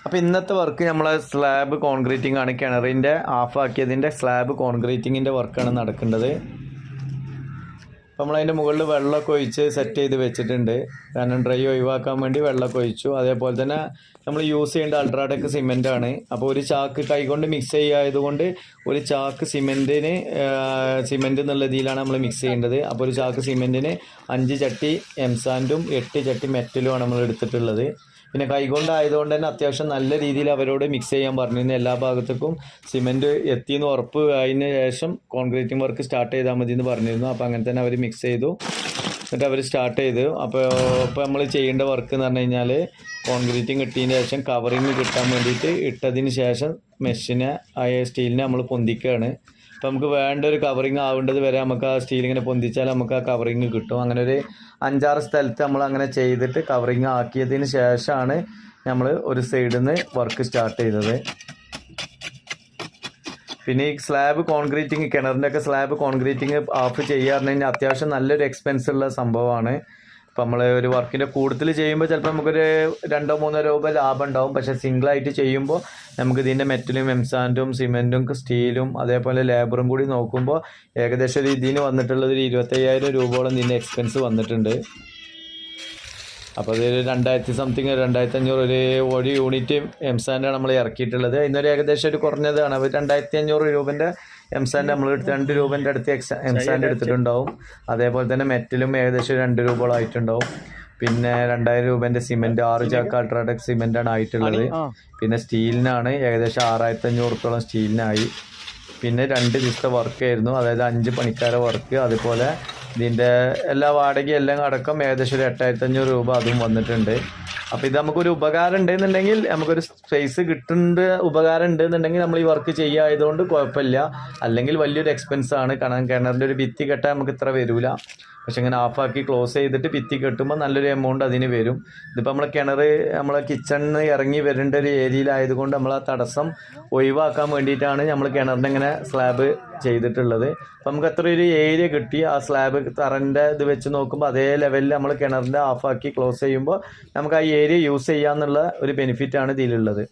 അപ്പോൾ ഇന്നത്തെ വർക്ക് നമ്മളെ സ്ലാബ് കോൺക്രീറ്റിംഗ് ആണ്. കിണറിൻ്റെ ആഫാക്കിയതിൻ്റെ സ്ലാബ് കോൺക്രീറ്റിങ്ങിൻ്റെ വർക്കാണ് നടക്കേണ്ടത്. അപ്പോൾ നമ്മളതിൻ്റെ മുകളിൽ വെള്ളമൊക്കെ ഒഴിച്ച് സെറ്റ് ചെയ്ത് വെച്ചിട്ടുണ്ട്. കാരണം ഡ്രൈ ഒഴിവാക്കാൻ വേണ്ടി വെള്ളമൊക്കെ ഒഴിച്ചു. അതേപോലെ തന്നെ നമ്മൾ യൂസ് ചെയ്യേണ്ട അൾട്രാടെക് സിമെൻ്റാണ്. അപ്പോൾ ഒരു ചാക്ക് കൈകൊണ്ട് മിക്സ് ചെയ്യായതുകൊണ്ട് ഒരു ചാക്ക് സിമെൻറ്റ് എന്നുള്ള രീതിയിലാണ് നമ്മൾ മിക്സ് ചെയ്യേണ്ടത്. അപ്പോൾ ഒരു ചാക്ക് സിമെൻറ്റിന് 5 ചട്ടി എംസാൻഡും 8 ചട്ടി മെറ്റലുമാണ് നമ്മൾ എടുത്തിട്ടുള്ളത്. പിന്നെ കൈകൊണ്ടായതുകൊണ്ട് തന്നെ അത്യാവശ്യം നല്ല രീതിയിൽ അവരോട് മിക്സ് ചെയ്യാൻ പറഞ്ഞിരുന്നു. എല്ലാ ഭാഗത്തേക്കും സിമെൻറ്റ് എത്തിയെന്ന് ഉറപ്പ് ആയതിനു ശേഷം കോൺക്രീറ്റിംഗ് വർക്ക് സ്റ്റാർട്ട് ചെയ്താൽ മതി എന്ന് പറഞ്ഞിരുന്നു. അപ്പോൾ അങ്ങനെ തന്നെ അവർ മിക്സ് ചെയ്തു. എന്നിട്ട് അവർ സ്റ്റാർട്ട് ചെയ്തു. അപ്പോൾ നമ്മൾ ചെയ്യേണ്ട വർക്ക് എന്ന് പറഞ്ഞു കഴിഞ്ഞാൽ കോൺക്രീറ്റിംഗ് ഇട്ടതിന് ശേഷം കവറിങ് കിട്ടാൻ വേണ്ടിയിട്ട് ഇട്ടതിന് ശേഷം മെഷിനെ സ്റ്റീലിനെ നമ്മൾ പൊന്തിക്കുകയാണ്. അപ്പോൾ നമുക്ക് വേണ്ട ഒരു കവറിങ് ആവേണ്ടത് വരെ നമുക്ക് ആ സ്റ്റീൽ ഇങ്ങനെ പൊന്തിച്ചാൽ നമുക്ക് ആ കവറിങ് കിട്ടും. അങ്ങനെ ഒരു 5-6 സ്ഥലത്ത് നമ്മൾ അങ്ങനെ ചെയ്തിട്ട് കവറിങ് ആക്കിയതിന് ശേഷമാണ് നമ്മൾ ഒരു സൈഡിൽ നിന്ന് വർക്ക് സ്റ്റാർട്ട് ചെയ്തത്. പിന്നെ ഈ സ്ലാബ് കോൺക്രീറ്റിങ് കിണറിൻ്റെ ഒക്കെ സ്ലാബ് കോൺക്രീറ്റിങ് ഓഫ് ചെയ്യുക പറഞ്ഞു കഴിഞ്ഞാൽ അത്യാവശ്യം നല്ലൊരു എക്സ്പെൻസ് ഉള്ള സംഭവമാണ്. ഇപ്പം നമ്മൾ ഒരു വർക്കിൻ്റെ കൂടുതൽ ചെയ്യുമ്പോൾ ചിലപ്പോൾ നമുക്കൊരു 2-3 രൂപ ലാഭം ഉണ്ടാവും. പക്ഷേ സിംഗിളായിട്ട് ചെയ്യുമ്പോൾ നമുക്ക് ഇതിൻ്റെ മെറ്റലും എംസാൻഡും സിമെൻറ്റും സ്റ്റീലും അതേപോലെ ലേബറും കൂടി നോക്കുമ്പോൾ ഏകദേശം ഒരു ഇതിന് വന്നിട്ടുള്ളത് 25,000 രൂപയോളം ഇതിൻ്റെ എക്സ്പെൻസ് വന്നിട്ടുണ്ട്. അപ്പോൾ അതൊരു 2000 സംതിങ് 2500 ഒരു യൂണിറ്റ് എംസാൻഡാണ് നമ്മൾ ഇറക്കിയിട്ടുള്ളത്. ഇന്നൊരു ഏകദേശം ഒരു കുറഞ്ഞതാണ്. അപ്പോൾ 2500 രൂപേൻ്റെ എംസാൻഡ് നമ്മൾ 2 രൂപേൻ്റെ അടുത്ത് എംസാൻഡ് എടുത്തിട്ടുണ്ടാവും. അതേപോലെ തന്നെ മെറ്റലും ഏകദേശം 2 രൂപയോളം ആയിട്ടുണ്ടാവും. പിന്നെ 2000 രൂപേൻ്റെ സിമെൻറ്റ് 6 ചാക്ക് അൾട്രാടെക് സിമെൻറ്റാണ് ആയിട്ടുള്ളത്. പിന്നെ സ്റ്റീലിനാണ് ഏകദേശം 6500 റുപ്യോളം സ്റ്റീലിനായി. പിന്നെ 2 ദിവസത്തെ വർക്കായിരുന്നു, അതായത് 5 പണിക്കാരെ വർക്ക്. അതുപോലെ ഇതിൻ്റെ എല്ലാ വാടകയും എല്ലാം അടക്കം ഏകദേശം ഒരു 8500 രൂപ അതും വന്നിട്ടുണ്ട്. അപ്പോൾ ഇത് നമുക്കൊരു ഉപകാരം ഉണ്ടെന്നുണ്ടെങ്കിൽ, നമുക്കൊരു സ്പേസ് കിട്ടുന്നുണ്ട് ഉപകാരം ഉണ്ടെന്നുണ്ടെങ്കിൽ നമ്മൾ ഈ വർക്ക് ചെയ്യായതുകൊണ്ട് കുഴപ്പമില്ല. അല്ലെങ്കിൽ വലിയൊരു എക്സ്പെൻസാണ്. കാരണം കിണറിൻ്റെ ഒരു ഭിത്തി കെട്ടാൻ നമുക്ക് ഇത്ര വരില്ല. പക്ഷെ ഇങ്ങനെ ഓഫാക്കി ക്ലോസ് ചെയ്തിട്ട് ഭിത്തി കെട്ടുമ്പോൾ നല്ലൊരു എമൗണ്ട് അതിന് വരും. ഇതിപ്പോൾ നമ്മളെ കിണർ നമ്മളെ കിച്ചണിൽ നിന്ന് ഇറങ്ങി വരേണ്ട ഒരു ഏരിയയിലായതുകൊണ്ട് നമ്മൾ ആ തടസ്സം ഒഴിവാക്കാൻ വേണ്ടിയിട്ടാണ് നമ്മൾ കിണറിൻ്റെ ഇങ്ങനെ സ്ലാബ് ചെയ്തിട്ടുള്ളത്. അപ്പം നമുക്ക് അത്ര ഒരു ഏരിയ കിട്ടി. ആ സ്ലാബ് തറൻ്റെ ഇത് വെച്ച് നോക്കുമ്പോൾ അതേ ലെവലിൽ നമ്മൾ കിണറിൻ്റെ ഓഫാക്കി ക്ലോസ് ചെയ്യുമ്പോൾ നമുക്ക് ആ ഏരിയ യൂസ് ചെയ്യാമെന്നുള്ള ഒരു ബെനിഫിറ്റാണ് ഇതിലുള്ളത്.